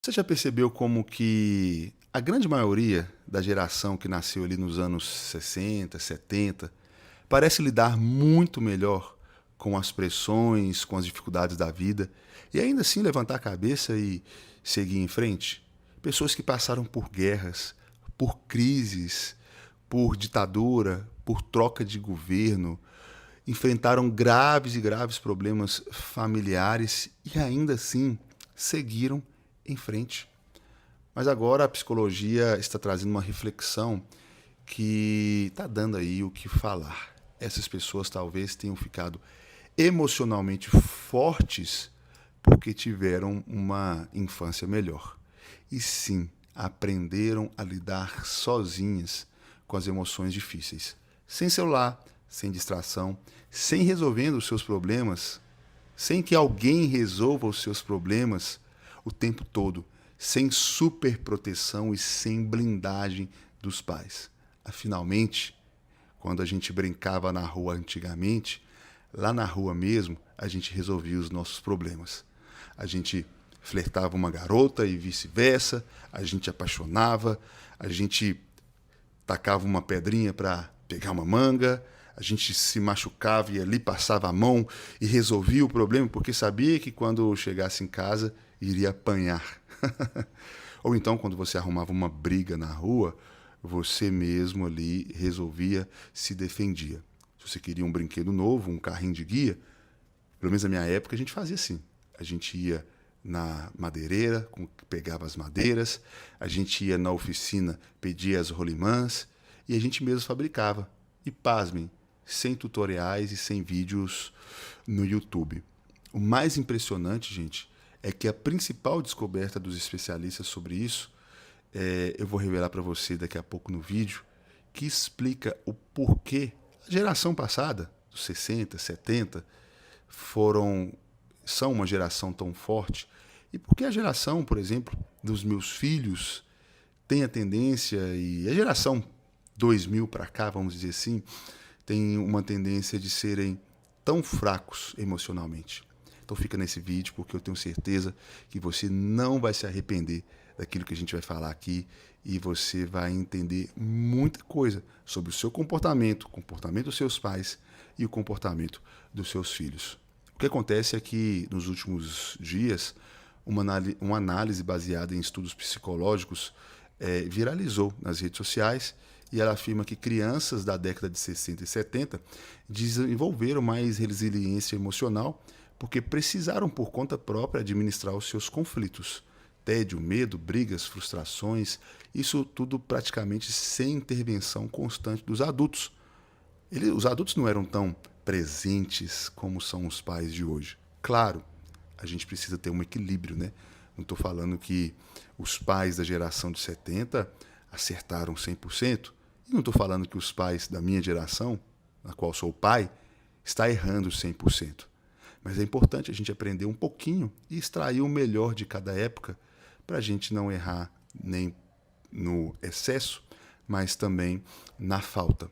Você já percebeu como que a grande maioria da geração que nasceu ali nos anos 60, 70, parece lidar muito melhor com as pressões, com as dificuldades da vida e ainda assim levantar a cabeça e seguir em frente? Pessoas que passaram por guerras, por crises, por ditadura, por troca de governo, enfrentaram graves e graves problemas familiares e ainda assim seguiram em frente. Mas agora a psicologia está trazendo uma reflexão que está dando aí o que falar. Essas pessoas talvez tenham ficado emocionalmente fortes porque tiveram uma infância melhor. E sim, aprenderam a lidar sozinhas com as emoções difíceis. Sem celular, sem distração, sem resolvendo os seus problemas, sem que alguém resolva os seus problemas o tempo todo, sem superproteção e sem blindagem dos pais. Afinalmente, quando a gente brincava na rua antigamente, lá na rua mesmo, a gente resolvia os nossos problemas. A gente flertava uma garota e vice-versa, a gente apaixonava, a gente tacava uma pedrinha para pegar uma manga, a gente se machucava e ali passava a mão e resolvia o problema porque sabia que quando chegasse em casa iria apanhar. Ou então, quando você arrumava uma briga na rua, você mesmo ali resolvia, se defendia. Se você queria um brinquedo novo, um carrinho de guia, pelo menos na minha época a gente fazia assim. A gente ia na madeireira, pegava as madeiras, a gente ia na oficina, pedia as rolimãs e a gente mesmo fabricava. E pasmem, sem tutoriais e sem vídeos no YouTube. O mais impressionante, gente, é que a principal descoberta dos especialistas sobre isso, eu vou revelar para você daqui a pouco no vídeo, que explica o porquê a geração passada, dos 60, 70, são uma geração tão forte, e porque a geração, por exemplo, dos meus filhos tem a tendência, e a geração 2000 para cá, vamos dizer assim, tem uma tendência de serem tão fracos emocionalmente. Então fica nesse vídeo, porque eu tenho certeza que você não vai se arrepender daquilo que a gente vai falar aqui e você vai entender muita coisa sobre o seu comportamento, o comportamento dos seus pais e o comportamento dos seus filhos. O que acontece é que, nos últimos dias, uma análise baseada em estudos psicológicos viralizou nas redes sociais e ela afirma que crianças da década de 60 e 70 desenvolveram mais resiliência emocional porque precisaram, por conta própria, administrar os seus conflitos. Tédio, medo, brigas, frustrações, isso tudo praticamente sem intervenção constante dos adultos. Os adultos não eram tão presentes como são os pais de hoje. Claro, a gente precisa ter um equilíbrio, né? Não estou falando que os pais da geração de 70 acertaram 100%, e não estou falando que os pais da minha geração, na qual sou pai, está errando 100%. Mas é importante a gente aprender um pouquinho e extrair o melhor de cada época para a gente não errar nem no excesso, mas também na falta.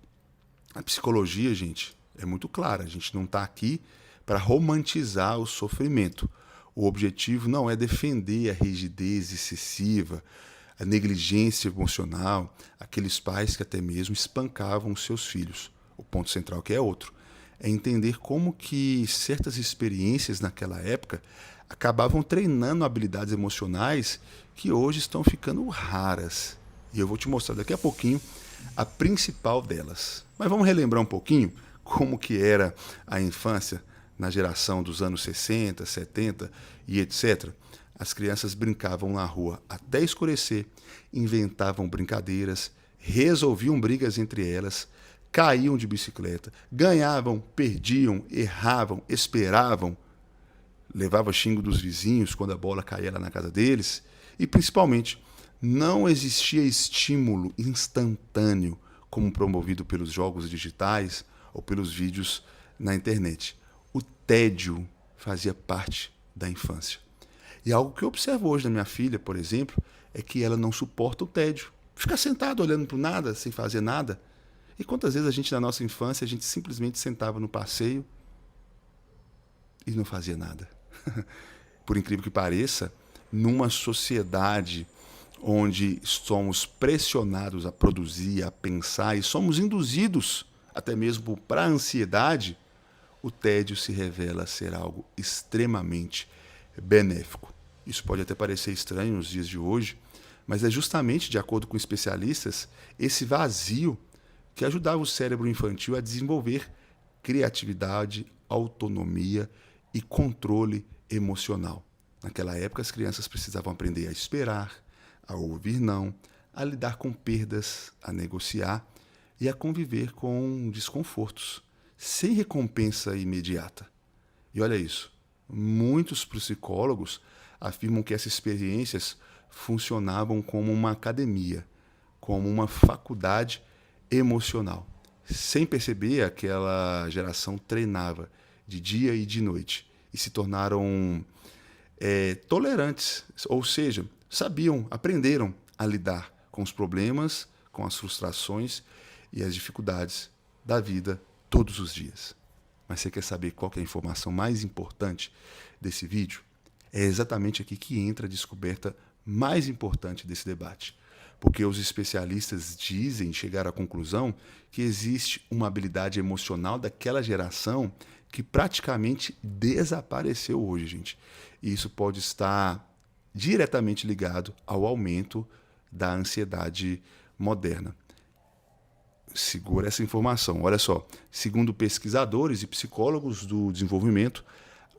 A psicologia, gente, é muito clara. A gente não está aqui para romantizar o sofrimento. O objetivo não é defender a rigidez excessiva, a negligência emocional, aqueles pais que até mesmo espancavam os seus filhos. O ponto central que é outro. É entender como que certas experiências naquela época acabavam treinando habilidades emocionais que hoje estão ficando raras. E eu vou te mostrar daqui a pouquinho a principal delas. Mas vamos relembrar um pouquinho como que era a infância na geração dos anos 60, 70 e etc. As crianças brincavam na rua até escurecer, inventavam brincadeiras, resolviam brigas entre elas, caíam de bicicleta, ganhavam, perdiam, erravam, esperavam, levavam xingo dos vizinhos quando a bola caía lá na casa deles e, principalmente, não existia estímulo instantâneo como promovido pelos jogos digitais ou pelos vídeos na internet. O tédio fazia parte da infância. E algo que eu observo hoje na minha filha, por exemplo, é que ela não suporta o tédio. Ficar sentado olhando para o nada, sem fazer nada. E quantas vezes a gente, na nossa infância, a gente simplesmente sentava no passeio e não fazia nada. Por incrível que pareça, numa sociedade onde somos pressionados a produzir, a pensar e somos induzidos até mesmo para a ansiedade, o tédio se revela ser algo extremamente benéfico. Isso pode até parecer estranho nos dias de hoje, mas é justamente, de acordo com especialistas, esse vazio que ajudava o cérebro infantil a desenvolver criatividade, autonomia e controle emocional. Naquela época, as crianças precisavam aprender a esperar, a ouvir não, a lidar com perdas, a negociar e a conviver com desconfortos, sem recompensa imediata. E olha isso, muitos psicólogos afirmam que essas experiências funcionavam como uma academia, como uma faculdade emocional. Sem perceber, aquela geração treinava de dia e de noite e se tornaram tolerantes, ou seja, aprenderam a lidar com os problemas, com as frustrações e as dificuldades da vida todos os dias. Mas você quer saber qual que é a informação mais importante desse vídeo? É exatamente aqui que entra a descoberta mais importante desse debate. Porque os especialistas chegaram à conclusão que existe uma habilidade emocional daquela geração que praticamente desapareceu hoje, gente. E isso pode estar diretamente ligado ao aumento da ansiedade moderna. Segura essa informação. Olha só, segundo pesquisadores e psicólogos do desenvolvimento,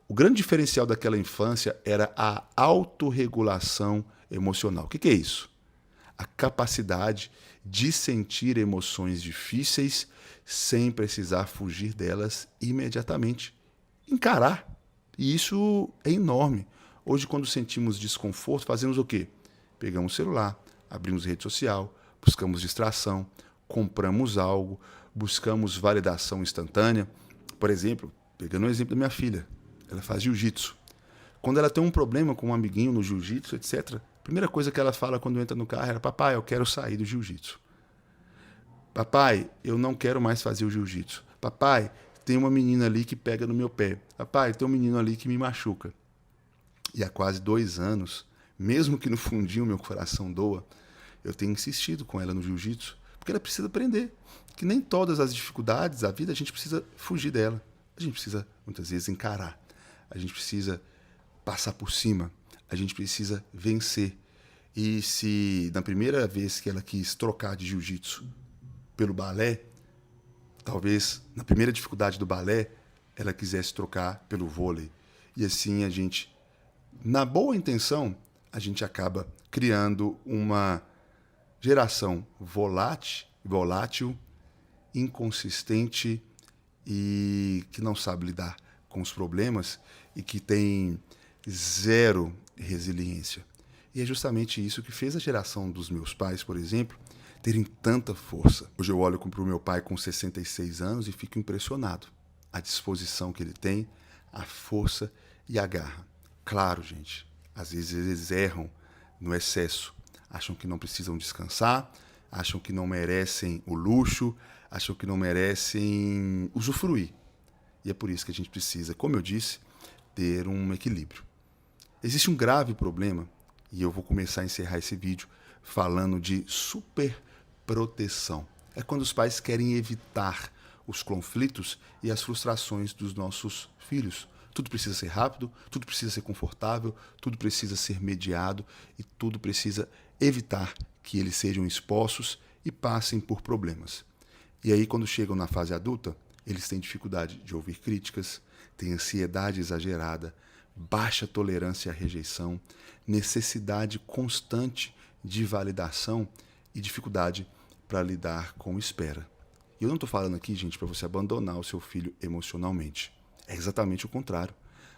o grande diferencial daquela infância era a autorregulação emocional. O que é isso? A capacidade de sentir emoções difíceis sem precisar fugir delas imediatamente. Encarar. E isso é enorme. Hoje, quando sentimos desconforto, fazemos o quê? Pegamos o celular, abrimos rede social, buscamos distração, compramos algo, buscamos validação instantânea. Por exemplo, pegando o exemplo da minha filha, ela faz jiu-jitsu. Quando ela tem um problema com um amiguinho no jiu-jitsu, etc., a primeira coisa que ela fala quando entra no carro era: papai, eu quero sair do jiu-jitsu. Papai, eu não quero mais fazer o jiu-jitsu. Papai, tem uma menina ali que pega no meu pé. Papai, tem um menino ali que me machuca. E há quase 2 anos, mesmo que no fundinho meu coração doa, eu tenho insistido com ela no jiu-jitsu, porque ela precisa aprender que nem todas as dificuldades da vida a gente precisa fugir dela. A gente precisa, muitas vezes, encarar. A gente precisa passar por cima. A gente precisa vencer. E se na primeira vez que ela quis trocar de jiu-jitsu pelo balé, talvez na primeira dificuldade do balé, ela quisesse trocar pelo vôlei. E assim a gente, na boa intenção, a gente acaba criando uma geração volátil, inconsistente e que não sabe lidar com os problemas e que tem zero resiliência. E é justamente isso que fez a geração dos meus pais, por exemplo, terem tanta força. Hoje eu olho para o meu pai com 66 anos e fico impressionado. A disposição que ele tem, a força e a garra. Claro, gente, às vezes eles erram no excesso. Acham que não precisam descansar, acham que não merecem o luxo, acham que não merecem usufruir. E é por isso que a gente precisa, como eu disse, ter um equilíbrio. Existe um grave problema, e eu vou começar a encerrar esse vídeo falando de superproteção. É quando os pais querem evitar os conflitos e as frustrações dos nossos filhos. Tudo precisa ser rápido, tudo precisa ser confortável, tudo precisa ser mediado e tudo precisa evitar que eles sejam expostos e passem por problemas. E aí, quando chegam na fase adulta, eles têm dificuldade de ouvir críticas, têm ansiedade exagerada, baixa tolerância à rejeição, necessidade constante de validação e dificuldade para lidar com espera. E eu não estou falando aqui, gente, para você abandonar o seu filho emocionalmente. É exatamente o contrário.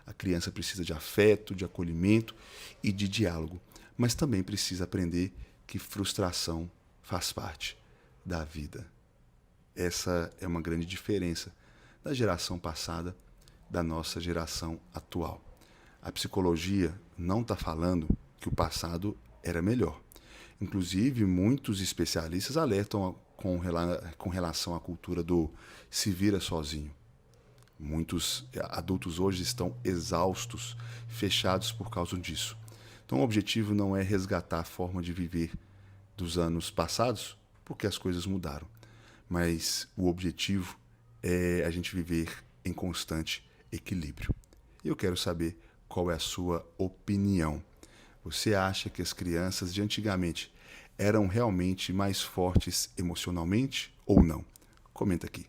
A criança precisa de afeto, de acolhimento e de diálogo, mas também precisa aprender que frustração faz parte da vida. Essa é uma grande diferença da geração passada, da nossa geração atual. A psicologia não está falando que o passado era melhor. Inclusive, muitos especialistas alertam com relação à cultura do se vira sozinho. Muitos adultos hoje estão exaustos, fechados por causa disso. Então, o objetivo não é resgatar a forma de viver dos anos passados, porque as coisas mudaram. Mas o objetivo é a gente viver em constante equilíbrio. E eu quero saber qual é a sua opinião. Você acha que as crianças de antigamente eram realmente mais fortes emocionalmente ou não? Comenta aqui.